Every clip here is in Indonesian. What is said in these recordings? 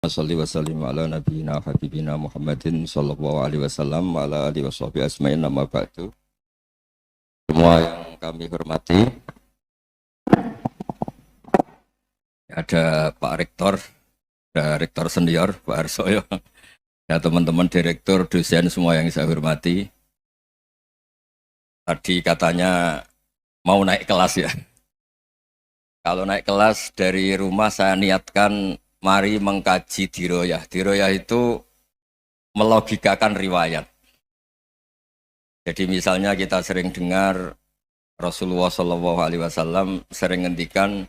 Wassalli wassallim ala nabiyyina habibina Muhammadin sallallahu alaihi wasallam wa ala alihi washabihi asma'in amma ba'du. Semua yang kami hormati, ada Pak Rektor, ada Rektor Senior Pak Arsoyo, ya teman-teman direktur, dosen semua yang saya hormati. Tadi katanya mau naik kelas ya. Kalau naik kelas dari rumah saya niatkan mari mengkaji diroyah. Diroyah itu melogikakan riwayat. Jadi misalnya kita sering dengar Rasulullah SAW sering ngendikan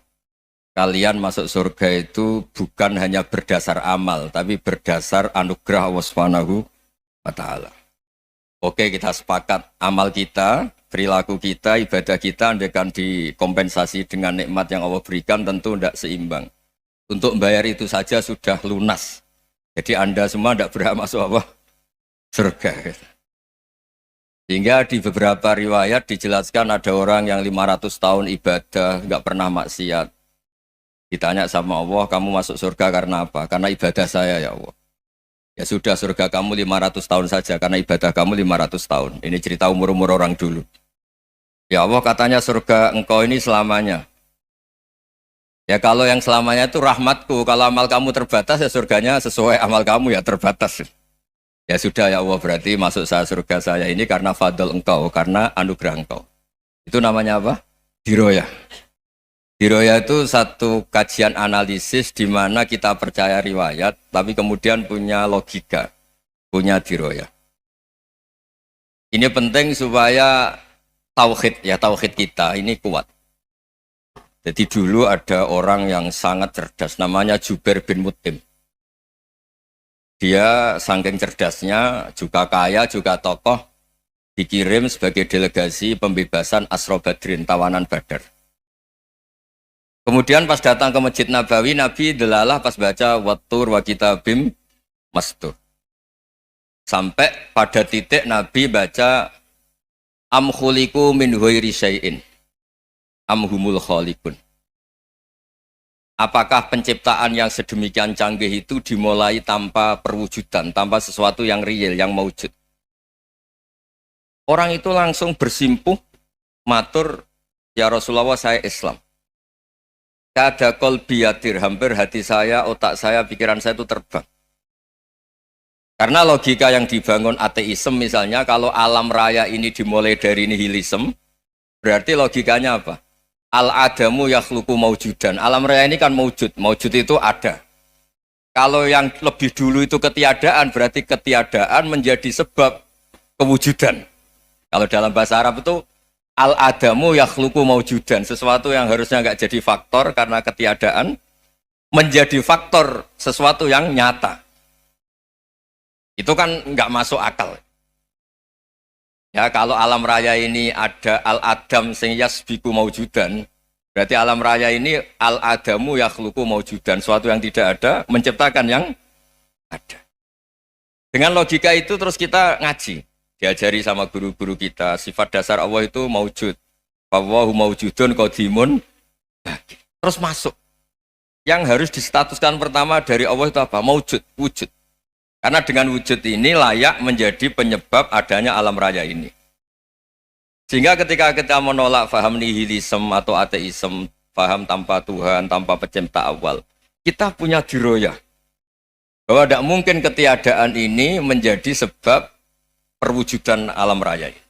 kalian masuk surga itu bukan hanya berdasar amal, tapi berdasar anugerah Allah Subhanahu wa Ta'ala. Oke, kita sepakat amal kita, perilaku kita, ibadah kita andaikan dikompensasi dengan nikmat yang Allah berikan tentu tidak seimbang. Untuk membayar itu saja sudah lunas. Jadi Anda semua tidak berhak masuk apa? Surga. Sehingga di beberapa riwayat dijelaskan ada orang yang 500 tahun ibadah, nggak pernah maksiat. Ditanya sama Allah, kamu masuk surga karena apa? Karena ibadah saya ya Allah. Ya sudah, surga kamu 500 tahun saja, karena ibadah kamu 500 tahun. Ini cerita umur-umur orang dulu. Ya Allah, katanya surga engkau ini selamanya. Ya kalau yang selamanya itu rahmatku, kalau amal kamu terbatas ya surganya sesuai amal kamu ya terbatas. Ya sudah ya Allah, berarti masuk saya surga saya ini karena fadl engkau, karena anugerah engkau. Itu namanya apa? Diroyah. Diroyah itu satu kajian analisis di mana kita percaya riwayat, tapi kemudian punya logika, punya diroyah. Ini penting supaya tauhid kita ini kuat. Jadi dulu ada orang yang sangat cerdas, namanya Jubair bin Mut'im. Dia saking cerdasnya, juga kaya, juga tokoh, dikirim sebagai delegasi pembebasan Asra Badrin, tawanan Badar. Kemudian pas datang ke Masjid Nabawi, Nabi delalah pas baca Wattur wa kitabim mastur. Sampai pada titik Nabi baca Am khuliqu min ghairi syai'in amhumul khaliqun. Apakah penciptaan yang sedemikian canggih itu dimulai tanpa perwujudan, tanpa sesuatu yang real, yang maujud? Orang itu langsung bersimpuh, matur, ya Rasulullah saya Islam. Kada qalbi yatir, hampir hati saya, otak saya, pikiran saya itu terbang. Karena logika yang dibangun ateisme misalnya, kalau alam raya ini dimulai dari nihilisme, berarti logikanya apa? Al-adamu yakhluqu maujudan. Alam raya ini kan maujud. Maujud itu ada. Kalau yang lebih dulu itu ketiadaan, berarti ketiadaan menjadi sebab kewujudan. Kalau dalam bahasa Arab itu al-adamu yakhluqu maujudan. Sesuatu yang harusnya nggak jadi faktor karena ketiadaan, menjadi faktor sesuatu yang nyata. Itu kan nggak masuk akal. Ya kalau alam raya ini ada al-adam sing yasbiku maujudan, berarti alam raya ini al-adamu yakhluqu maujudan, suatu yang tidak ada menciptakan yang ada. Dengan logika itu terus kita ngaji, diajari sama guru-guru kita, sifat dasar Allah itu maujud. Wallahu maujudun qadimun. Terus masuk. Yang harus distatuskan pertama dari Allah itu apa? Maujud, wujud. Karena dengan wujud ini layak menjadi penyebab adanya alam raya ini. Sehingga ketika kita menolak faham nihilisme atau ateisme, faham tanpa Tuhan, tanpa pencipta awal, kita punya diroyah. Bahwa tidak mungkin ketiadaan ini menjadi sebab perwujudan alam raya ini.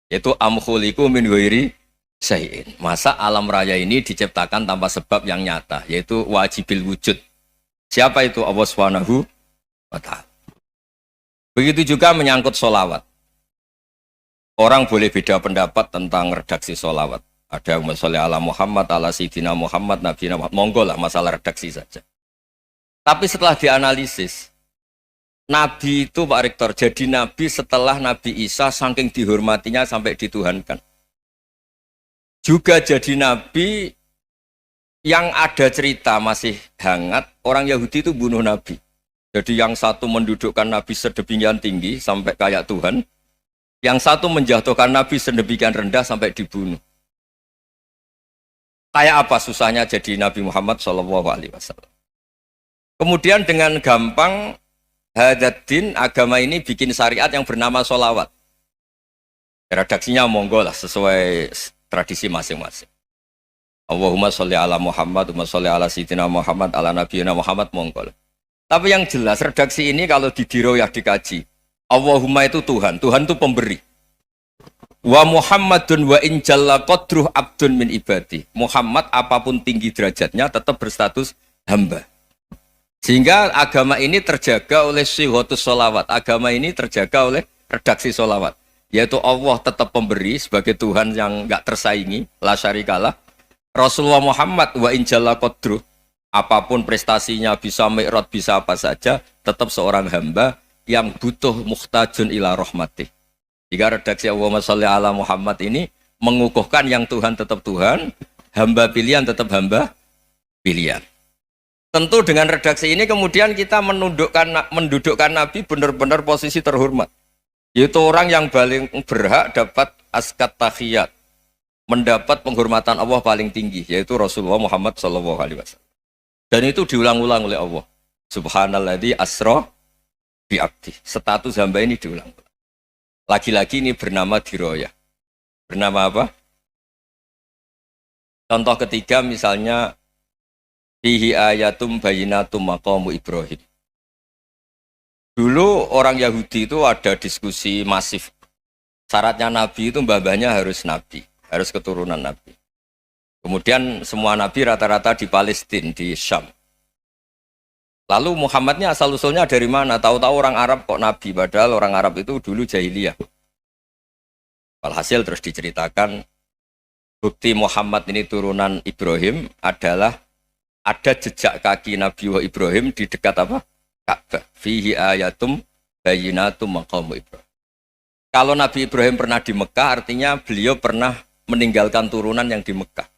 Yaitu am khuliqu min ghairi syai'in. Masa alam raya ini diciptakan tanpa sebab yang nyata, yaitu wajibil wujud. Siapa itu? Allah Subhanahu wa Ta'ala. Begitu juga menyangkut sholawat. Orang boleh beda pendapat tentang redaksi sholawat. Ada yang sholli ala Muhammad, ala Sayyidina Muhammad, Nabi Muhammad. Monggo lah masalah redaksi saja. Tapi setelah dianalisis, Nabi itu Pak Rektor, jadi Nabi setelah Nabi Isa saking dihormatinya sampai dituhankan. Juga jadi Nabi yang ada cerita masih hangat, orang Yahudi itu bunuh Nabi. Jadi yang satu mendudukkan Nabi sedemikian tinggi sampai kayak Tuhan, yang satu menjatuhkan Nabi sedemikian rendah sampai dibunuh. Kayak apa susahnya jadi Nabi Muhammad SAW? Kemudian dengan gampang hadatin agama ini bikin syariat yang bernama sholawat. Redaksinya monggo lah sesuai tradisi masing-masing. Allahumma sholli ala Muhammad, Allahumma sholli ala Sayyidina Muhammad, ala Nabiyina Muhammad, monggo lah. Tapi yang jelas redaksi ini kalau di diroyah dikaji, Allahumma itu Tuhan, Tuhan itu pemberi. Wa Muhammadun wa in jalla qadruh abdun min ibadi. Muhammad apapun tinggi derajatnya tetap berstatus hamba. Sehingga agama ini terjaga oleh syihotus sholawat. Agama ini terjaga oleh redaksi sholawat. Yaitu Allah tetap pemberi sebagai Tuhan yang enggak tersaingi, la syarikalah. Rasulullah Muhammad wa in jalla qadruh, apapun prestasinya, bisa mi'raj, bisa apa saja, tetap seorang hamba yang butuh muhtajun ila rahmatih. Jika redaksi Allahumma sholli ala Muhammad ini mengukuhkan yang Tuhan tetap Tuhan, hamba pilihan tetap hamba pilihan. Tentu dengan redaksi ini kemudian kita mendudukkan Nabi benar-benar posisi terhormat. Yaitu orang yang paling berhak dapat askat tahiyat, mendapat penghormatan Allah paling tinggi, yaitu Rasulullah Muhammad SAW. Dan itu diulang-ulang oleh Allah. Subhanalladzi asra bi abdi. Status hamba ini diulang. Lagi-lagi ini bernama diroyah. Bernama apa? Contoh ketiga misalnya fihi ayatum bayinatum maqamu Ibrahim. Dulu orang Yahudi itu ada diskusi masif. Syaratnya Nabi itu mbah-mbahnya harus Nabi, harus keturunan Nabi. Kemudian semua Nabi rata-rata di Palestina, di Syam. Lalu Muhammadnya asal-usulnya dari mana? Tahu-tahu orang Arab kok Nabi, padahal orang Arab itu dulu jahiliyah. Walhasil terus diceritakan, bukti Muhammad ini turunan Ibrahim adalah ada jejak kaki Nabi Ibrahim di dekat apa? Ka'bah. Fihi ayatum bayinatum maqamu Ibrahim. Kalau Nabi Ibrahim pernah di Mekah, artinya beliau pernah meninggalkan turunan yang di Mekah.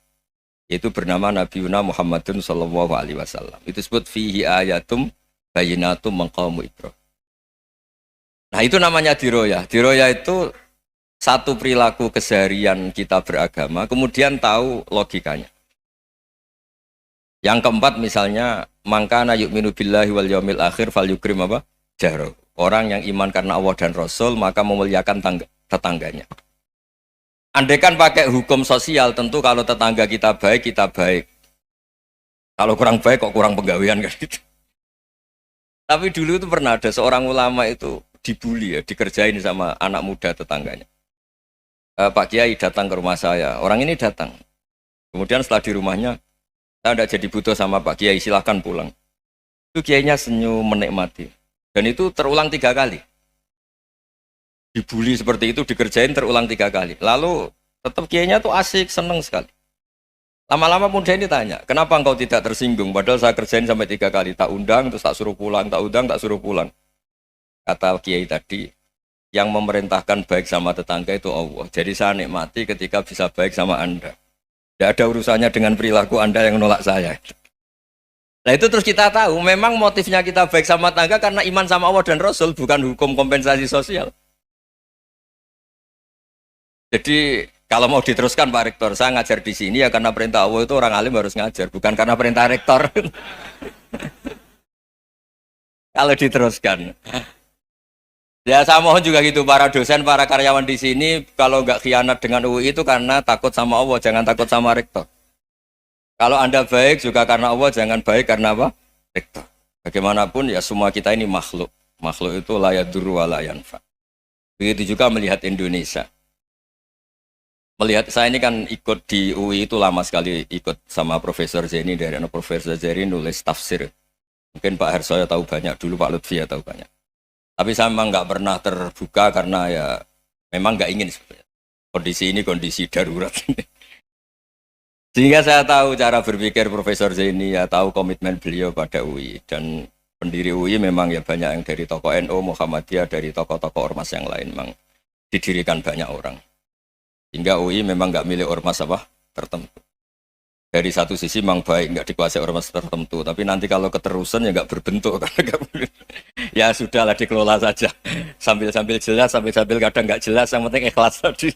Yaitu bernama Nabi Muhammadun sallallahu alaihi wasallam. Itu disebut fihi ayatum bayinatum maqamu Ibrahim. Nah, itu namanya diroyah. Diroyah itu satu perilaku keseharian kita beragama, kemudian tahu logikanya. Yang keempat misalnya, mangkana yu'minu billahi wal yaumil akhir fal yukrim apa? Jaro. Orang yang iman karena Allah dan Rasul, maka memuliakan tetangganya. Andaikan pakai hukum sosial, tentu kalau tetangga kita baik, kita baik. Kalau kurang baik, kok kurang penggawean kan gitu. Tapi dulu itu pernah ada seorang ulama itu dibully ya, dikerjain sama anak muda tetangganya. Pak Kiai datang ke rumah saya, orang ini datang. Kemudian setelah di rumahnya, saya tidak jadi butuh sama Pak Kiai, silahkan pulang. Itu Kiainya senyum menikmati. Dan itu terulang 3 kali. Dibully seperti itu, dikerjain terulang 3 kali. Lalu tetap Kiainya tuh asik, seneng sekali. Lama-lama muda ini tanya, kenapa engkau tidak tersinggung? Padahal saya kerjain sampai 3 kali. Tak undang, terus tak suruh pulang, tak undang, tak suruh pulang. Kata Kiai tadi, yang memerintahkan baik sama tetangga itu Allah. Jadi saya nikmati ketika bisa baik sama Anda. Tidak ada urusannya dengan perilaku Anda yang nolak saya. Nah itu terus kita tahu, memang motifnya kita baik sama tetangga karena iman sama Allah dan Rasul, bukan hukum kompensasi sosial. Jadi kalau mau diteruskan Pak Rektor, saya ngajar di sini ya karena perintah Allah itu orang alim harus ngajar, bukan karena perintah Rektor. Kalau diteruskan. Ya saya mohon juga gitu, para dosen, para karyawan di sini, kalau nggak khianat dengan UI itu karena takut sama Allah, jangan takut sama Rektor. Kalau Anda baik juga karena Allah, jangan baik karena apa? Rektor. Bagaimanapun ya semua kita ini makhluk. Makhluk itu la yadurru wa la yanfa. Begitu juga melihat Indonesia. Melihat saya ini kan ikut di UI itu lama sekali, ikut sama Profesor Zeni, dari Profesor Zeni nulis tafsir. Mungkin Pak Harsoyo tahu banyak, dulu Pak Lutfi ya tahu banyak. Tapi saya memang nggak pernah terbuka karena ya memang nggak ingin sebenarnya. Kondisi ini kondisi darurat. Sehingga saya tahu cara berpikir Profesor Zaini, ya tahu komitmen beliau pada UI. Dan pendiri UI memang ya banyak yang dari tokoh NU, Muhammadiyah, dari tokoh-tokoh ormas yang lain memang didirikan banyak orang. Hingga UI memang nggak milih ormas apa tertentu. Dari satu sisi memang baik, nggak dikuasai ormas tertentu, tapi nanti kalau keterusan ya nggak berbentuk. Ya sudahlah dikelola saja, sambil-sambil jelas, sambil-sambil kadang nggak jelas, yang penting ikhlas tadi.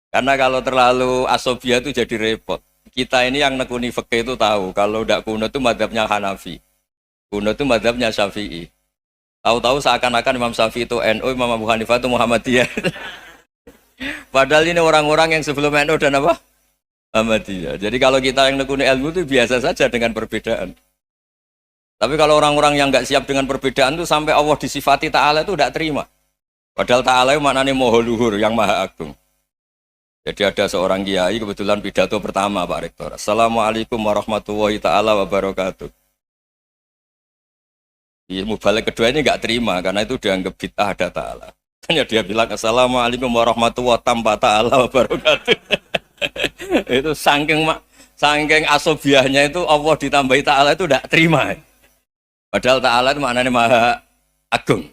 Karena kalau terlalu asobia itu jadi repot. Kita ini yang nekuni fikih itu tahu kalau tidak kunut itu madhabnya Hanafi. Kunut itu madhabnya Syafi'i. Tahu-tahu seakan-akan Imam Syafi'i itu NU, Imam Abu Hanifah itu Muhammadiyah. Padahal ini orang-orang yang sebelum NU dan apa? Muhammadiyah. Jadi kalau kita yang nekuni ilmu itu biasa saja dengan perbedaan. Tapi kalau orang-orang yang nggak siap dengan perbedaan itu sampai Allah disifati Ta'ala itu tidak terima. Padahal Ta'ala itu maknanya Maha Luhur, yang Maha Agung. Jadi ada seorang kiai kebetulan pidato pertama Pak Rektor. Assalamualaikum warahmatullahi ta'ala wabarakatuh. Ilmu balik kedua ini nggak terima karena itu dianggap bid'ah ada Ta'ala. Hanya dia bilang Assalamualaikum warahmatullahi tanpa ta'ala wabarakatuh. Itu saking asobiahnya itu Allah ditambahi ta'ala itu tidak terima. Padahal ta'ala itu maknanya Maha Agung.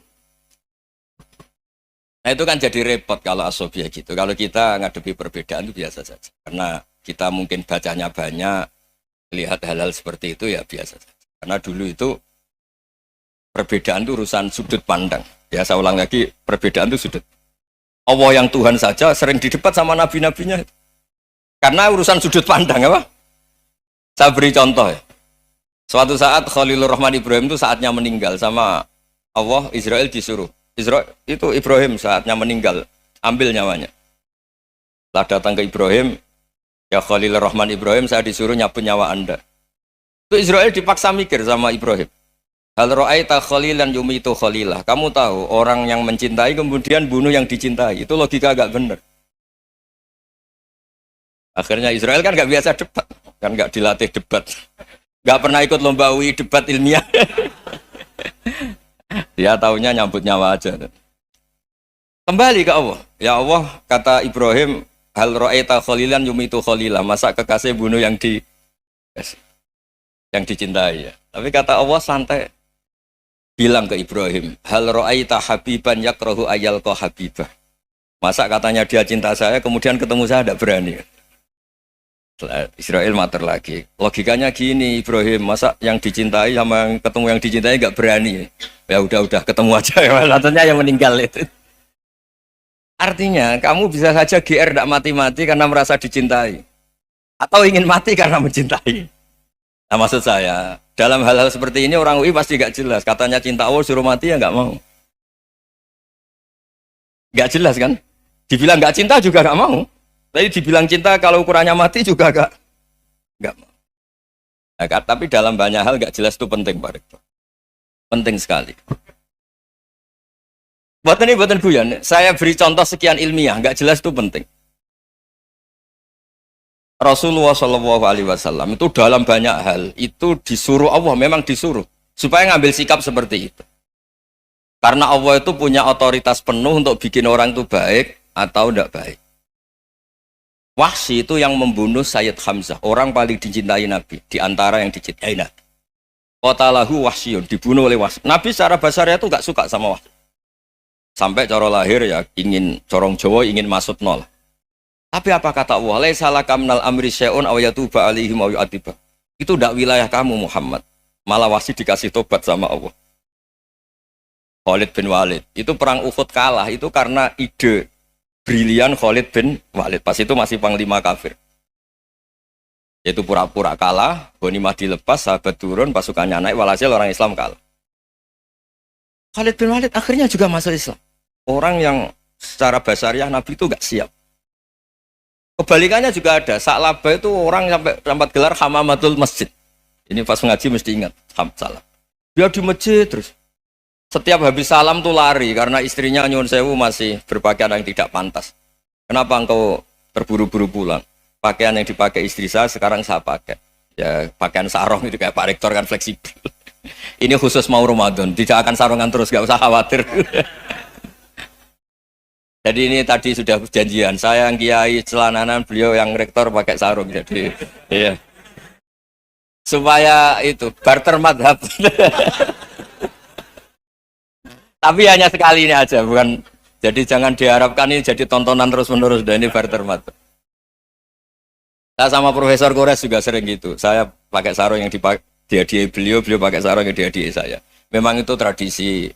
Nah itu kan jadi repot kalau asobiah gitu. Kalau kita ngadepi perbedaan itu biasa saja. Karena kita mungkin bacanya banyak, lihat hal-hal seperti itu ya biasa saja. Karena dulu itu perbedaan itu urusan sudut pandang. Ya saya ulang lagi, perbedaan itu sudut. Allah yang Tuhan saja sering didebat sama nabi-nabinya. Karena urusan sudut pandang apa? Saya beri contoh ya. Suatu saat Khalilur Rahman Ibrahim itu saatnya meninggal sama Allah, Israel disuruh. Israel itu Ibrahim saatnya meninggal, ambil nyawanya. Setelah datang ke Ibrahim, ya Khalilur Rahman Ibrahim, saya disuruh nyabut nyawa Anda. Itu Israel dipaksa mikir sama Ibrahim. Hal ra'aita khalilan yumitu khalilah. Kamu tahu orang yang mencintai kemudian bunuh yang dicintai. Itu logika agak benar. Akhirnya Israel kan nggak biasa debat, kan nggak dilatih debat, nggak pernah ikut lomba UI debat ilmiah. Dia taunya nyambut nyawa aja. Kembali ke Allah. Ya Allah, kata Ibrahim, hal ra'aita khalilan yumitu khalilah. Masa kekasih bunuh yang dicintai ya. Tapi kata Allah santai. Bilang ke Ibrahim, hal ra'aita habiban yakrahu ayyalqa habibah. Masa katanya dia cinta saya, kemudian ketemu saya tidak berani. Israel mater lagi. Logikanya gini, Ibrahim, masa yang dicintai sama yang ketemu yang dicintai nggak berani? Ya udah ketemu aja. Katanya yang meninggal itu. Artinya kamu bisa saja GR tidak mati-mati karena merasa dicintai, atau ingin mati karena mencintai. Nah maksud saya, dalam hal-hal seperti ini orang UI pasti nggak jelas. Katanya cinta Allah suruh mati ya nggak mau. Nggak jelas kan? Dibilang nggak cinta juga nggak mau. Tapi dibilang cinta kalau ukurannya mati juga nggak mau. Nah, tapi dalam banyak hal nggak jelas itu penting Pak Rektor. Penting sekali. Buatan guyon. Saya beri contoh sekian ilmiah, nggak jelas itu penting. Rasulullah SAW itu dalam banyak hal itu disuruh Allah, memang disuruh supaya ngambil sikap seperti itu. Karena Allah itu punya otoritas penuh untuk bikin orang itu baik atau tidak baik. Wahsy itu yang membunuh Sayyid Hamzah, orang paling dicintai Nabi, di antara yang dicintai Nabi. Qatalahu Wahsyun, dibunuh oleh Wahsy. Nabi secara basarnya itu gak suka sama Wahsy. Sampai cara lahir ya ingin corong Jawa, ingin masuk nol. Tapi apa kata Allah? Laisa laka minal amri syai'un aw yatuba alaihim aw yu'adziba. Itu tidak wilayah kamu Muhammad. Malah Wahsy dikasih tobat sama Allah. Khalid bin Walid, itu perang Uhud kalah itu karena ide brilian Khalid bin Walid. Pas itu masih panglima kafir. Yaitu pura-pura kalah, ghanimah dilepas, sahabat turun, pasukannya naik, walhasil orang Islam kalah. Khalid bin Walid akhirnya juga masuk Islam. Orang yang secara basariah Nabi itu gak siap. Kebalikannya juga ada. Sa'labah itu orang sampai dapat gelar Hamamatul Masjid. Ini pas ngaji mesti ingat. Salah. Dia di masjid terus. Setiap habis salam tuh lari karena istrinya nyuwun sewu masih berpakaian yang tidak pantas. Kenapa engkau terburu-buru pulang? Pakaian yang dipakai istri saya sekarang saya pakai. Ya pakaian sarung itu kayak Pak Rektor kan fleksibel. Ini khusus mau Ramadan, tidak akan sarungan terus, gak usah khawatir. Jadi ini tadi sudah janjian. Saya yang kiai celananan, beliau yang rektor pakai sarung. Jadi iya. Supaya itu barter madhab. Tapi hanya sekali ini aja, bukan. Jadi jangan diharapkan ini jadi tontonan terus-menerus. Dan ini barter madhab. Saya sama Profesor Kores juga sering gitu. Saya pakai sarung yang dihadiahi beliau pakai sarung yang dihadiahi saya. Memang itu tradisi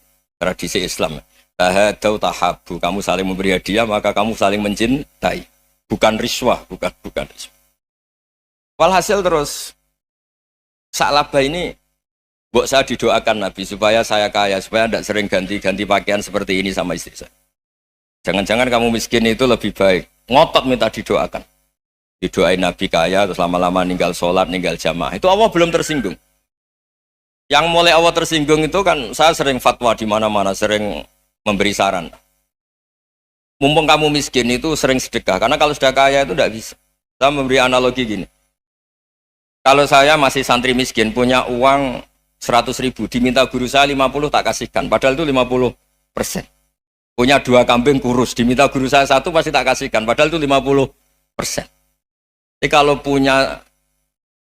Islam. Tahadau tahabu, kamu saling memberi hadiah maka kamu saling mencintai. Bukan riswah, bukan riswah. Walhasil terus Sa'labah ini mbok saya didoakan Nabi supaya saya kaya, supaya tidak sering ganti-ganti pakaian seperti ini sama istri saya. Jangan-jangan kamu miskin itu lebih baik. Ngotot minta didoakan. Didoain Nabi kaya, terus lama-lama ninggal sholat, ninggal jamaah. Itu Allah belum tersinggung. Yang mulai Allah tersinggung itu kan saya sering fatwa di mana-mana, sering memberi saran. Mumpung kamu miskin itu sering sedekah, karena kalau sudah kaya itu tidak bisa. Saya memberi analogi gini. Kalau saya masih santri miskin, punya uang 100.000, diminta guru saya 50 tak kasihkan, padahal itu 50%. Punya 2 kambing kurus, diminta guru saya 1 pasti tak kasihkan, padahal itu 50%. Jadi kalau punya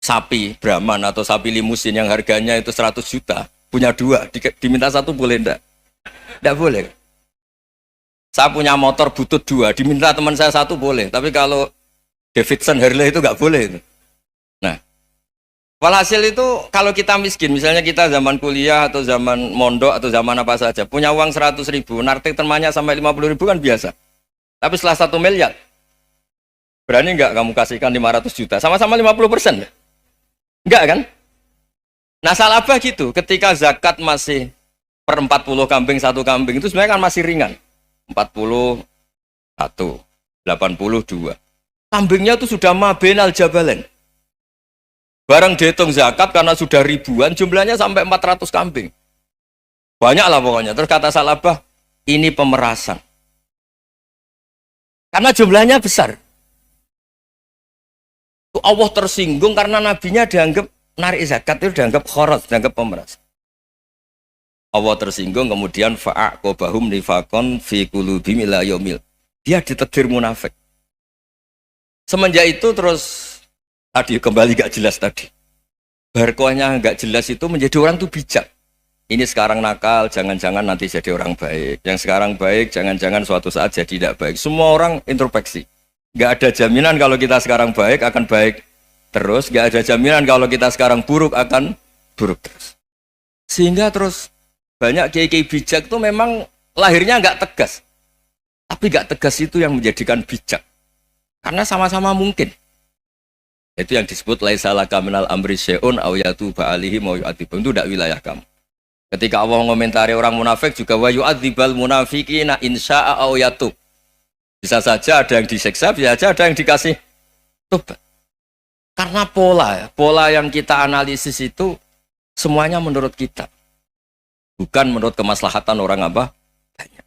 sapi Brahman atau sapi limusin yang harganya itu 100 juta, punya 2, diminta 1 boleh enggak? Enggak boleh. Saya punya motor butut 2, diminta teman saya 1 boleh, tapi kalau Davidson Harley itu enggak boleh itu. Nah, walhasil itu kalau kita miskin, misalnya kita zaman kuliah atau zaman mondok atau zaman apa saja, punya uang 100.000, nartik temannya sampai 50.000 kan biasa. Tapi setelah 1 miliar, berani nggak kamu kasihkan 500 juta? Sama-sama 50%? Enggak kan? Nah Sa'labah gitu, ketika zakat masih per 40 kambing 1 kambing, itu sebenarnya kan masih ringan. 41, 82. Kambingnya itu sudah mabenal jabalen. Barang dihitung zakat karena sudah ribuan, jumlahnya sampai 400 kambing. Banyak lah pokoknya. Terus kata Sa'labah, ini pemerasan. Karena jumlahnya besar. Allah tersinggung karena nabinya dianggap narik zakat itu dianggap khorot, dianggap pemerasan. Allah tersinggung kemudian fa'aqobahum nifakon fi qulubihim ila yaumil. Dia ditetir munafik. Semenjak itu terus tadi kembali gak jelas tadi. Barkohnya gak jelas itu menjadi orang tuh bijak. Ini sekarang nakal, jangan-jangan nanti jadi orang baik. Yang sekarang baik, jangan-jangan suatu saat jadi tidak baik. Semua orang introspeksi. Gak ada jaminan kalau kita sekarang baik akan baik terus. Gak ada jaminan kalau kita sekarang buruk akan buruk terus. Sehingga terus banyak kiai-kiai bijak itu memang lahirnya gak tegas. Tapi gak tegas itu yang menjadikan bijak. Karena sama-sama mungkin. Itu yang disebut laisa laka minal amri syai'un aw yatuba alaihi wa yu'adzibum. Itu tidak wilayah kamu. Ketika Allah mengomentari orang munafik juga wa yu'adzibal munafiqina insya'a aw yatub. Bisa saja ada yang disiksa, bisa saja ada yang dikasih tobat. Karena pola yang kita analisis itu semuanya menurut kita. Bukan menurut kemaslahatan orang apa? Banyak.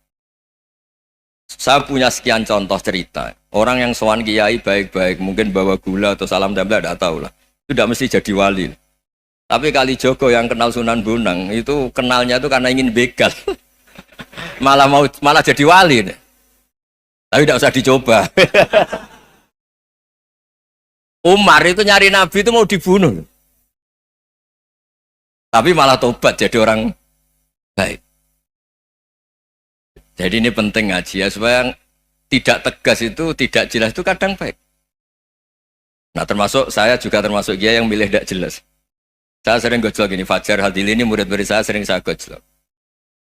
Saya punya sekian contoh cerita. Orang yang sowan kiai baik-baik, mungkin bawa gula atau salam tempel, tidak tahu lah. Itu tidak mesti jadi wali. Tapi Kalijogo yang kenal Sunan Bonang, itu kenalnya itu karena ingin begal. malah jadi wali. Tapi tidak usah dicoba. Umar itu nyari Nabi itu mau dibunuh. Tapi malah tobat jadi orang baik. Jadi ini penting ngaji ya, supaya tidak tegas itu, tidak jelas itu kadang baik. Nah termasuk saya juga termasuk dia yang milih tidak jelas. Saya sering gojlok gini, Fajar Hadili ini murid-murid saya sering saya gojlok.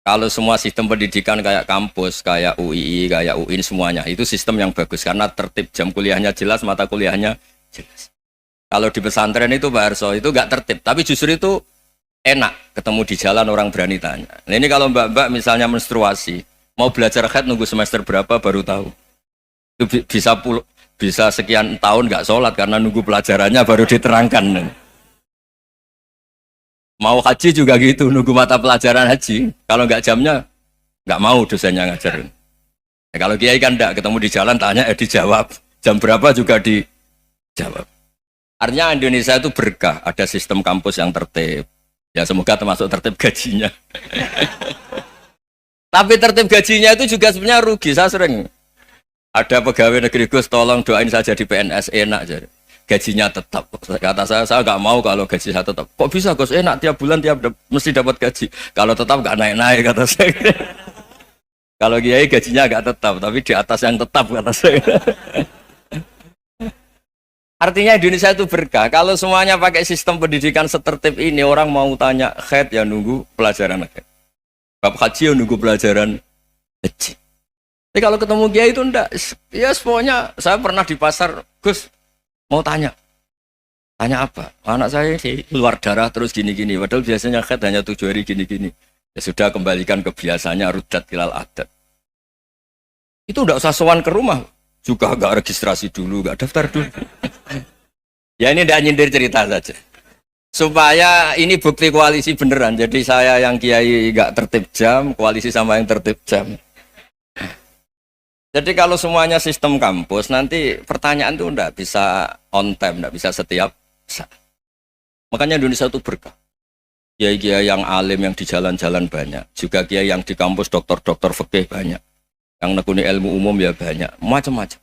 Kalau semua sistem pendidikan kayak kampus, kayak UII, kayak UIN semuanya, itu sistem yang bagus karena tertib, jam kuliahnya jelas, mata kuliahnya jelas. Kalau di pesantren itu Pak Arso itu nggak tertib, tapi justru itu enak ketemu di jalan orang berani tanya. Nah ini kalau mbak-mbak misalnya menstruasi, mau belajar haid nunggu semester berapa baru tahu. Itu bisa sekian tahun nggak sholat karena nunggu pelajarannya baru diterangkan. Mau haji juga gitu, nunggu mata pelajaran haji. Kalau nggak jamnya, nggak mau dosennya ngajarin. Ya, kalau kiai kan enggak, ketemu di jalan tanya, dijawab. Jam berapa juga dijawab. Artinya Indonesia itu berkah, ada sistem kampus yang tertib. Ya semoga termasuk tertib gajinya. Tapi tertib gajinya itu juga sebenarnya rugi. Saya sering ada pegawai negeri Gus, tolong doain saja di PNS enak jadi. Gajinya tetap. Kata saya nggak mau kalau gaji saya tetap. Kok bisa Gus enak tiap bulan mesti dapat gaji. Kalau tetap nggak naik-naik kata saya. Kalau kiai gajinya nggak tetap, tapi di atas yang tetap kata saya. Artinya Indonesia itu berkah. Kalau semuanya pakai sistem pendidikan setertib ini, orang mau tanya haid ya nunggu pelajaran haid. Bab haji ya nunggu pelajaran haji. Tapi kalau ketemu kiai itu enggak. Ya pokoknya saya pernah di pasar, Gus mau tanya, Tanya apa? Anak saya sih keluar darah terus gini-gini. Padahal biasanya khat hanya 7 hari gini-gini. Ya sudah kembalikan ke biasanya rudat kilal adat. Itu udah usah sowan ke rumah. Juga gak registrasi dulu, gak daftar dulu. Ya ini udah nyindir cerita saja. Supaya ini bukti koalisi beneran. Jadi saya yang kiai gak tertib jam, koalisi sama yang tertib jam. Jadi kalau semuanya sistem kampus, nanti pertanyaan itu enggak bisa on time, enggak bisa setiap saat. Makanya Indonesia itu berkah. Kiai-kiai yang alim yang di jalan-jalan banyak. Juga kiai yang di kampus dokter-dokter fikih banyak. Yang nekuni ilmu umum ya banyak. Macam-macam.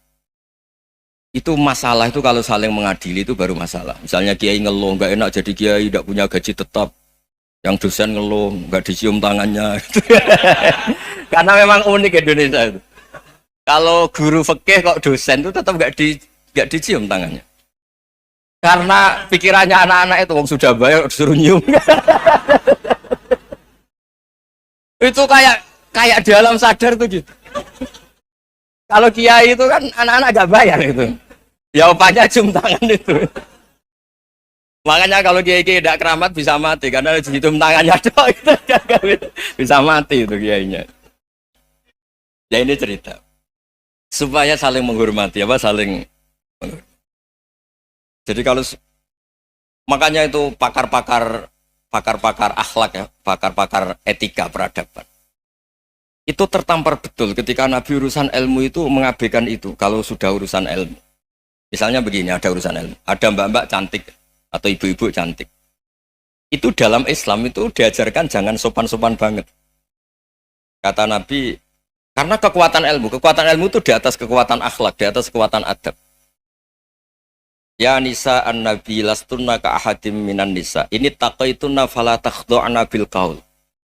Itu masalah itu kalau saling mengadili itu baru masalah. Misalnya kiai ngeluh, enggak enak jadi kiai, enggak punya gaji tetap. Yang dosen ngeluh, enggak dicium tangannya. Karena memang unik Indonesia itu. Kalau guru fikih kok dosen itu tetap nggak dicium tangannya. Karena pikirannya anak-anak itu wong sudah bayar disuruh nyium. Itu kayak di alam sadar tuh gitu. Kalau kiai itu kan anak-anak nggak bayar itu. Ya upahnya cium tangan itu. Makanya kalau kiai-kiai tidak keramat bisa mati karena dicium tangannya doang itu bisa mati itu kiainya. Ya ini cerita. Supaya saling menghormati, saling menghormati. Jadi kalau makanya itu pakar-pakar akhlak ya, pakar-pakar etika peradaban. Itu tertampar betul ketika Nabi urusan ilmu itu mengabaikan itu. Kalau sudah urusan ilmu, misalnya begini, ada urusan ilmu, ada mbak-mbak cantik atau ibu-ibu cantik. Itu dalam Islam itu diajarkan jangan sopan-sopan banget. Kata Nabi. Karena kekuatan ilmu itu di atas kekuatan akhlak, di atas kekuatan adab. Ya nisa an-nabi lastunna ka ahadim minan nisa. Ini taqaitunna fala takhdu'na bil qaul.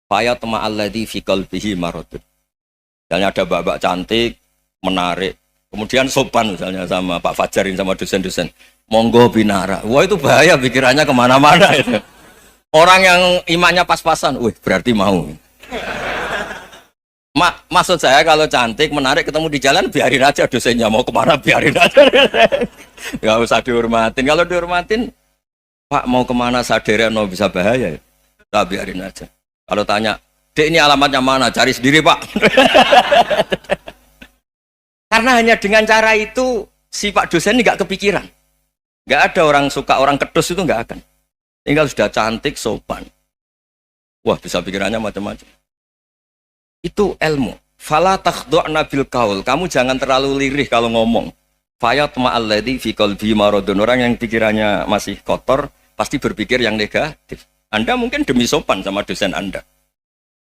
Fayatma alladhi fi qalbihi maradun. Misalnya ada babak cantik, menarik, kemudian sopan misalnya sama Pak Fajarin sama dosen-dosen. Monggo binara. Wah itu bahaya pikirannya kemana-mana itu. Orang yang imannya pas-pasan, wih berarti mau. Maksud saya kalau cantik, menarik ketemu di jalan biarin aja dosennya mau kemana biarin aja. Gak usah dihormatin. Kalau dihormatin, Pak mau kemana sadar no bisa bahaya. Nah, biarin aja. Kalau tanya, Dek ini alamatnya mana? Cari sendiri Pak. Karena hanya dengan cara itu si Pak dosen ini gak kepikiran. Gak ada orang suka orang kedus itu gak akan. Tinggal sudah cantik, sopan. Wah bisa pikirannya macam-macam. Itu ilmu. Fala takhdu'na bil qaul. Kamu jangan terlalu lirih kalau ngomong. Fayatma alladzi fi qalbi maradun. Orang yang pikirannya masih kotor pasti berpikir yang negatif. Anda mungkin demi sopan sama dosen Anda.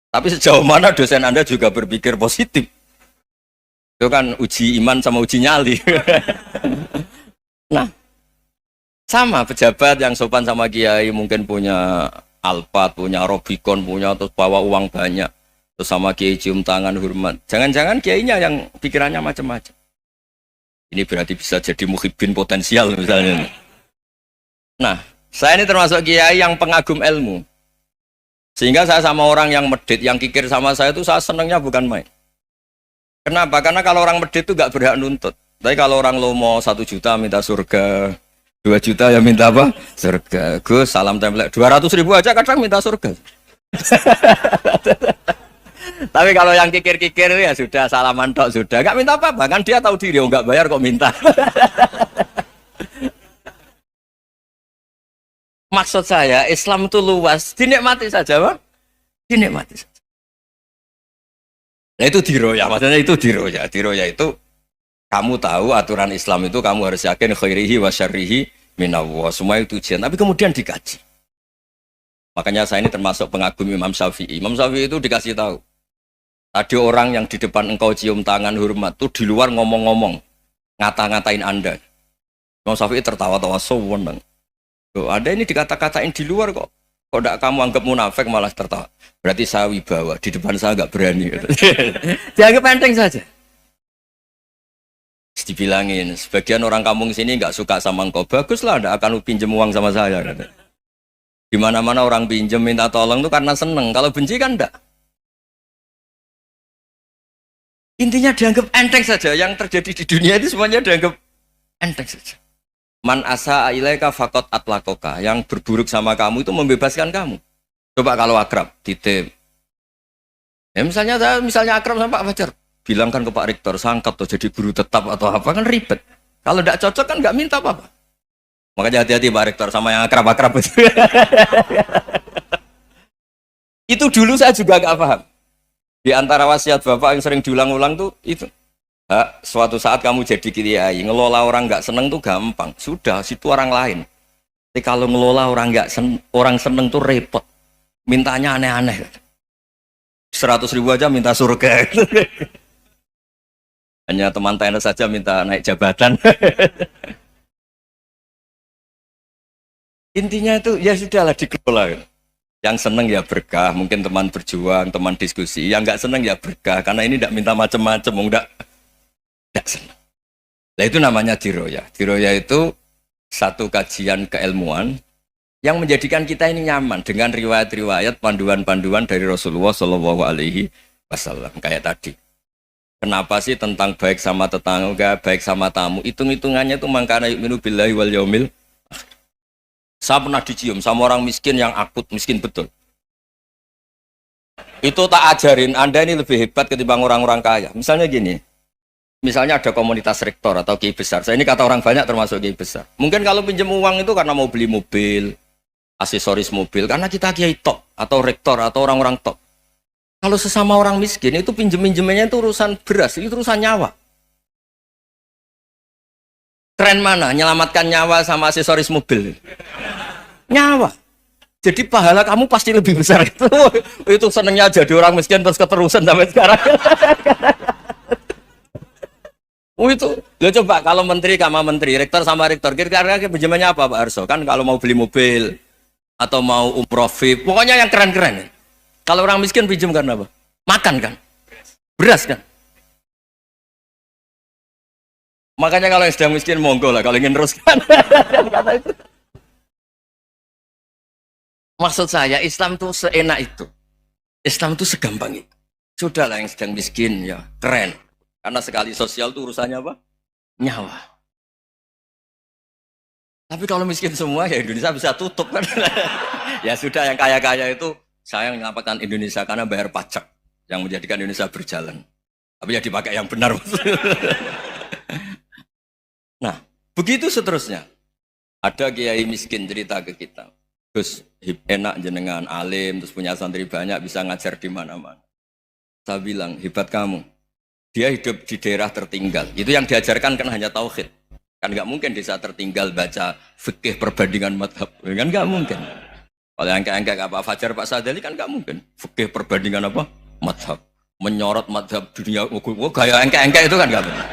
Tapi sejauh mana dosen Anda juga berpikir positif. Itu kan uji iman sama uji nyali. Nah, sama pejabat yang sopan sama kiai mungkin punya Alphard, punya Robicon, punya terus bawa uang banyak. Terus sama kiai cium tangan hormat. Jangan-jangan kiainya yang pikirannya macam-macam. Ini berarti bisa jadi muhibbin potensial misalnya. Nah, saya ini termasuk kiai yang pengagum ilmu. Sehingga saya sama orang yang medit, yang kikir sama saya itu saya senangnya bukan main. Kenapa? Karena kalau orang medit itu gak berhak nuntut. Tapi kalau orang lomo 1 juta minta surga, 2 juta ya minta apa? Surga. Gus, salam template. 200.000 aja kadang minta surga. Tapi kalau yang kikir-kikir ya sudah salaman tok sudah, nggak minta apa-apa kan dia tahu diri, oh nggak bayar kok minta. Maksud saya Islam itu luas, dinikmati saja, Pak. Dinikmati saja. Nah itu diroya, maksudnya itu diroya. Diroya itu kamu tahu aturan Islam itu kamu harus yakin khairihi wa syarrihi minallah. Semua itu ujian, tapi kemudian dikaji. Makanya saya ini termasuk pengagum Imam Syafi'i. Imam Syafi'i itu dikasih tahu. Tadi orang yang di depan engkau cium tangan hormat tuh di luar ngomong-ngomong, ngata-ngatain Anda. Imam Syafi'i tertawa-tawa sewenang. Loh, ada ini dikata-katain di luar kok. Kok tidak kamu anggap munafik malah tertawa. Berarti saya wibawa, di depan saya nggak berani. Dianggap enteng saja. Dibilangin, sebagian orang kampung sini nggak suka sama engkau. Baguslah, tidak akan pinjam uang sama saya. Di mana-mana orang pinjam minta tolong itu karena seneng. Kalau benci kan enggak. Intinya dianggap enteng saja. Yang terjadi di dunia itu semuanya dianggap enteng saja. Man asa ilaika faqat atlakoka. Yang berburuk sama kamu itu membebaskan kamu. Coba kalau akrab, titip. Ya misalnya akrab sama Pak Fajar, bilangkan ke Pak Rektor, sangkap tuh jadi guru tetap atau apa, kan ribet. Kalau tidak cocok kan nggak minta apa-apa. Makanya hati-hati Pak Rektor sama yang akrab-akrab itu. Itu dulu saya juga nggak paham. Di antara wasiat Bapak yang sering diulang-ulang tuh itu. Suatu saat kamu jadi kiai, ngelola orang nggak seneng tuh gampang. Sudah, situ orang lain. Tapi kalau ngelola orang nggak orang seneng tuh repot. Mintanya aneh-aneh. 100.000 aja minta surga. Hanya teman tenis saja minta naik jabatan. Intinya itu ya sudahlah dikelola. Yang seneng ya berkah, mungkin teman berjuang, teman diskusi. Yang nggak seneng ya berkah, karena ini tidak minta macam-macam, tidak seneng. Nah itu namanya diroya. Diroya itu satu kajian keilmuan yang menjadikan kita ini nyaman dengan riwayat-riwayat panduan-panduan dari Rasulullah Shallallahu Alaihi Wasallam. Kayak tadi. Kenapa sih tentang baik sama tetangga, baik sama tamu? Hitung-hitungannya itu mangkana yu'minu billahi wal yaumil. Saya pernah dicium sama orang miskin yang akut, miskin betul. Itu tak ajarin, Anda ini lebih hebat ketimbang orang-orang kaya. Misalnya gini, misalnya ada komunitas rektor atau kiai besar. Saya ini kata orang banyak termasuk kiai besar. Mungkin kalau pinjam uang itu karena mau beli mobil, aksesoris mobil, karena kita kiai top, atau rektor, atau orang-orang top. Kalau sesama orang miskin, itu pinjem-pinjemannya itu urusan beras, itu urusan nyawa. Keren mana? Menyelamatkan nyawa sama aksesoris mobil. Nyawa. Jadi pahala kamu pasti lebih besar itu. Itu senengnya jadi orang miskin terus keterusan sampai sekarang. Itu. Lo coba kalau menteri sama menteri, rektor sama rektor, kira-kira pinjamannya apa Pak Arso? Kan kalau mau beli mobil atau mau umroh VIP, pokoknya yang keren-keren. Kalau orang miskin pinjam karena apa? Makan kan? Beras kan? Makanya kalau yang sedang miskin monggo lah kalau ingin teruskan. Maksud saya Islam tuh seenak itu. Islam tuh segampang itu. Sudahlah yang sedang miskin ya keren. Karena sekali sosial tuh urusannya apa? Nyawa. Tapi kalau miskin semua ya Indonesia bisa tutup kan. Ya sudah yang kaya-kaya itu saya menyelamatkan Indonesia karena bayar pajak yang menjadikan Indonesia berjalan. Tapi ya dipakai yang benar. Nah, begitu seterusnya. Ada kiai miskin cerita ke kita. Terus enak jenengan alim, terus punya santri banyak, bisa ngajar di mana-mana. Saya bilang, hebat kamu. Dia hidup di daerah tertinggal. Itu yang diajarkan kan hanya tauhid. Kan nggak mungkin desa tertinggal baca fikih perbandingan madhab. Kan nggak mungkin. Kalau yang kayak Pak Fajar, Pak Sadali kan nggak mungkin. Fikih perbandingan apa? Madhab. Menyorot madhab dunia. Gaya engke-engke itu kan nggak mungkin.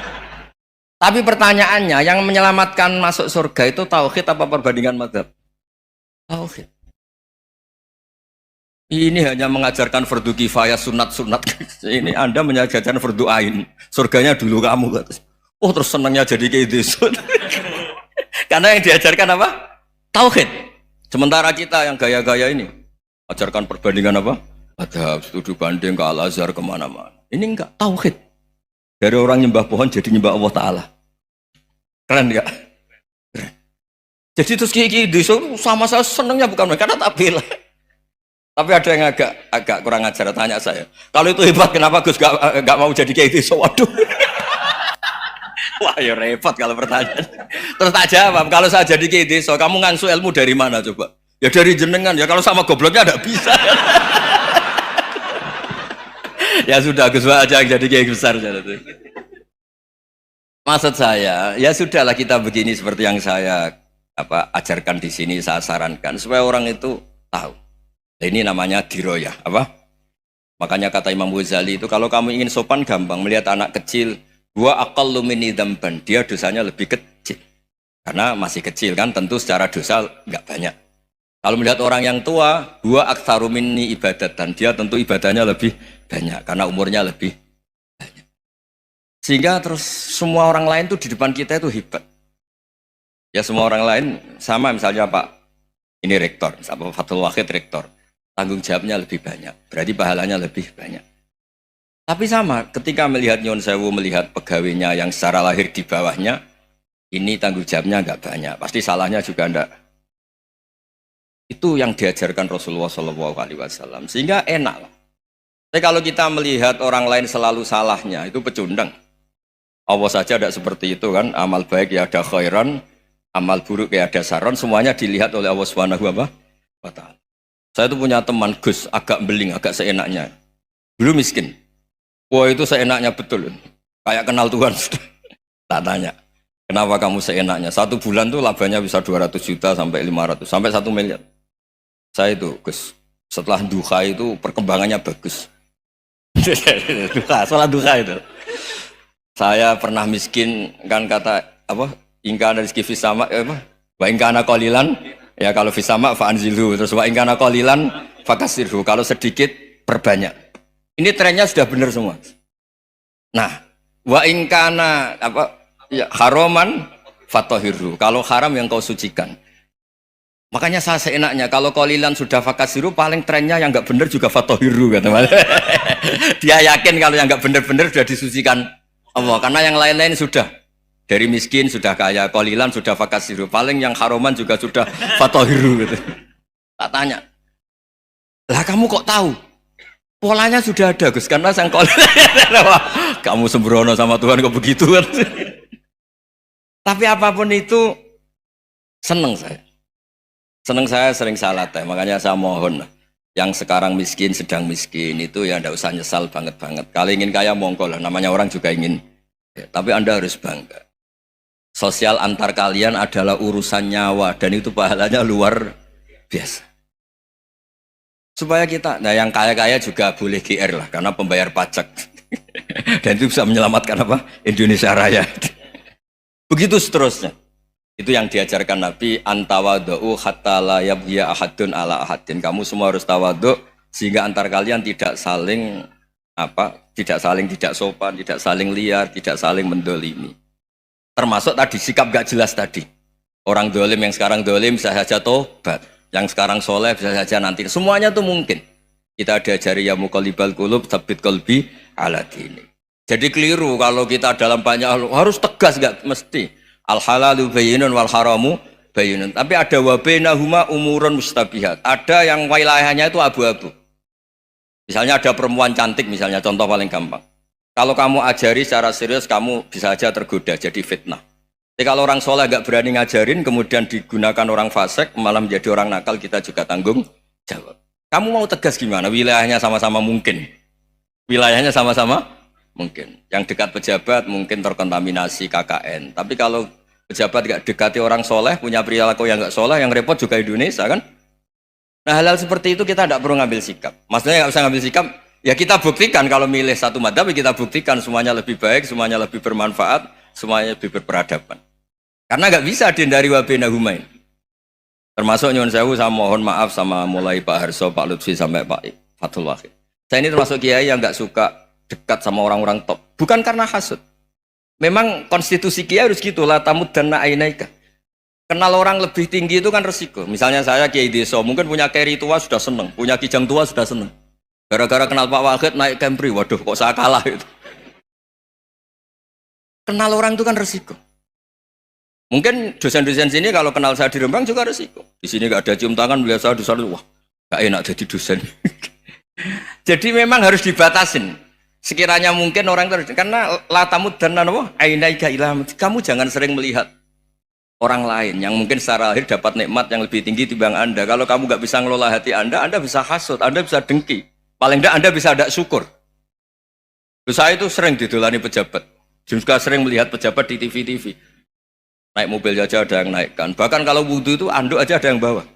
Tapi pertanyaannya, yang menyelamatkan masuk surga itu tauhid apa perbandingan madhab? Tauhid. Ini hanya mengajarkan fardu kifayah, sunat-sunat. Ini Anda mengajarkan fardu ain. Surganya dulu kamu. Oh terus senangnya jadi kayak gitu. Karena yang diajarkan apa? Tauhid. Sementara kita yang gaya-gaya ini, ajarkan perbandingan apa? Madhab, studi banding ke Al-Azhar kemana-mana. Ini enggak, tauhid. Dari orang nyembah pohon jadi nyembah Allah Ta'ala. Keren enggak? Keren. Jadi terus kiki sama saya senangnya bukan karena tak bela. Tapi ada yang agak kurang ajar tanya saya. Kalau itu hebat kenapa Gus gak mau jadi kayak itu? Waduh. Wah ya repot kalau pertanyaan. Terus tak jawab, kalau saya jadi kayak itu, kamu ngangsu ilmu dari mana coba? Ya dari jenengan, ya kalau sama gobloknya ada bisa. Ya sudah Gus aja yang jadi kayak besar. Maksud saya, ya sudahlah kita begini seperti yang saya ajarkan di sini, saya sarankan supaya orang itu tahu. Ini namanya diroyah, apa? Makanya kata Imam Ghazali itu kalau kamu ingin sopan gampang melihat anak kecil, dua aqallu minni dzamban, dia dosanya lebih kecil. Karena masih kecil kan, tentu secara dosa enggak banyak. Kalau melihat orang yang tua, dua aktsaru minni ibadatan, dia tentu ibadahnya lebih banyak karena umurnya lebih banyak. Sehingga terus semua orang lain tuh di depan kita itu hebat. Ya semua orang lain sama, misalnya Pak ini rektor, Pak Fathul Wahid rektor. Tanggung jawabnya lebih banyak, berarti pahalanya lebih banyak. Tapi sama, ketika melihat Nyon Sewu, melihat pegawainya yang secara lahir di bawahnya, Ini tanggung jawabnya nggak banyak, pasti salahnya juga enggak. Itu yang diajarkan Rasulullah Shallallahu Alaihi Wasallam, sehingga enak lah. Tapi kalau kita melihat orang lain selalu salahnya, itu pecundang. Allah saja tidak seperti itu kan, amal baik ya ada khairan, amal buruk ya ada saron, semuanya dilihat oleh Allah Subhanahu wa Ta'ala. Saya itu punya teman Gus, agak beling, agak seenaknya. Dulu miskin. Wah itu seenaknya betul. Kayak kenal Tuhan. Tak tanya, kenapa kamu seenaknya? 1 bulan tuh labanya bisa 200 juta sampai 500, sampai 1 miliar. Saya itu Gus, setelah duha itu perkembangannya bagus. Sholat duha itu. Saya pernah miskin, kan kata apa? Ingkana rizki fisama, apa? Wa ingkana qalilan, ya kalau fisama fa'anzilhu, terus wa ingkana qalilan fakasirhu, kalau sedikit perbanyak. Ini trennya sudah benar semua. Nah, wa ingkana apa? Ya, haroman fatohiru, kalau haram yang kau sucikan. Makanya saya seenaknya, kalau qalilan sudah fakasiru, paling trennya yang nggak benar juga fatohiru, kata Mas. Dia yakin kalau yang nggak benar-benar sudah disucikan Allah, karena yang lain-lain sudah. Dari miskin sudah kaya, qalilan sudah fakasiru, paling yang haroman juga sudah fatohiru gitu. Tak tanya, lah kamu kok tahu? Polanya sudah ada Gus, karena sang qalilan. Kamu sembrono sama Tuhan kok begitu kan? Tapi apapun itu seneng saya. Seneng saya sering salah teh, makanya saya mohon yang sekarang miskin, sedang miskin itu ya ndak usah nyesal banget-banget. Kalau ingin kaya monggo lah, namanya orang juga ingin. Ya, tapi Anda harus bangga. Sosial antar kalian adalah urusan nyawa dan itu pahalanya luar biasa. Supaya kita, nah yang kaya-kaya juga boleh GR lah karena pembayar pajak. Dan itu bisa menyelamatkan apa? Indonesia Raya. Begitu seterusnya. Itu yang diajarkan Nabi, antawadhu hatta la yabghiya ahadun ala ahadin. Kamu semua harus tawadhu sehingga antar kalian tidak saling tidak sopan, tidak saling liar, tidak saling mendolimi. Termasuk tadi sikap gak jelas tadi. Orang dolim yang sekarang dolim bisa saja tobat, yang sekarang soleh bisa saja nanti. Semuanya tuh mungkin. Kita diajari ya muqallibal qulub tsabbit qalbi ala dini. Jadi keliru kalau kita dalam banyak hal harus tegas, gak mesti. Al halalu bayyinun wal haramu bayyinun. Tapi ada wa bainahuma umurun mustabihat. Ada yang wilayahnya itu abu-abu. Misalnya ada perempuan cantik, misalnya contoh paling gampang. Kalau kamu ajari secara serius, kamu bisa aja tergoda jadi fitnah. Tapi kalau orang soleh gak berani ngajarin, kemudian digunakan orang fasik, malah menjadi orang nakal, kita juga tanggung jawab. Kamu mau tegas gimana? Wilayahnya sama-sama mungkin. Wilayahnya sama-sama mungkin. Yang dekat pejabat mungkin terkontaminasi KKN. Tapi kalau pejabat gak dekati orang soleh, punya perilaku yang gak soleh, yang repot juga Indonesia kan? Nah hal-hal seperti itu kita tidak perlu ngambil sikap. Maksudnya nggak usah ngambil sikap, ya kita buktikan kalau milih satu madzhab, kita buktikan semuanya lebih baik, semuanya lebih bermanfaat, semuanya lebih berperadaban. Karena nggak bisa dihindari wa bainahumain. Termasuk nyuwun sewu, saya mohon maaf sama mulai Pak Harso, Pak Lutfi sampai Pak Fathul Wahid. Saya ini termasuk kiai yang nggak suka dekat sama orang-orang top. Bukan karena hasud. Memang konstitusi kiai harus gitu, la tamuddanna ainaika. Kenal orang lebih tinggi itu kan resiko. Misalnya saya kiai desa, mungkin punya keri tua sudah seneng, punya kijang tua sudah seneng. Gara-gara kenal Pak Wahid naik Kempri, waduh kok saya kalah itu. Kenal orang itu kan resiko. Mungkin dosen-dosen sini kalau kenal saya di Rembang juga resiko. Di sini gak ada cium tangan, melihat saya di sana, wah gak enak jadi dosen. Jadi memang harus dibatasin. Sekiranya mungkin orang terus, karena latamud dan nanawa ainaika ilham. Kamu jangan sering melihat orang lain yang mungkin secara lahir dapat nikmat yang lebih tinggi timbang Anda. Kalau kamu nggak bisa ngelola hati Anda bisa hasut, Anda bisa dengki. Paling tidak Anda bisa ada syukur. Saya itu sering didolani pejabat. Juga sering melihat pejabat di TV-TV. Naik mobil aja ada yang naikkan. Bahkan kalau wudhu itu anduk aja ada yang bawa.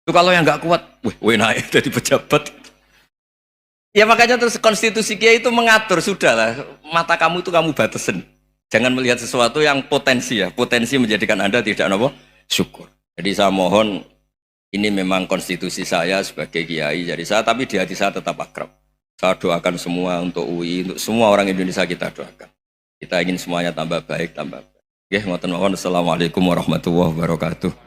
Itu kalau yang nggak kuat, wih naik jadi pejabat. Ya makanya terus konstitusi Kiai itu mengatur, sudahlah mata kamu itu kamu batasin. Jangan melihat sesuatu yang potensi ya, potensi menjadikan Anda tidak apa syukur. Jadi saya mohon, ini memang konstitusi saya sebagai kiai, jadi saya tapi di hati saya tetap akrab. Saya doakan semua untuk UI, untuk semua orang Indonesia kita doakan. Kita ingin semuanya tambah baik, tambah baik. Oke, ngoten mawon. Assalamualaikum warahmatullahi wabarakatuh.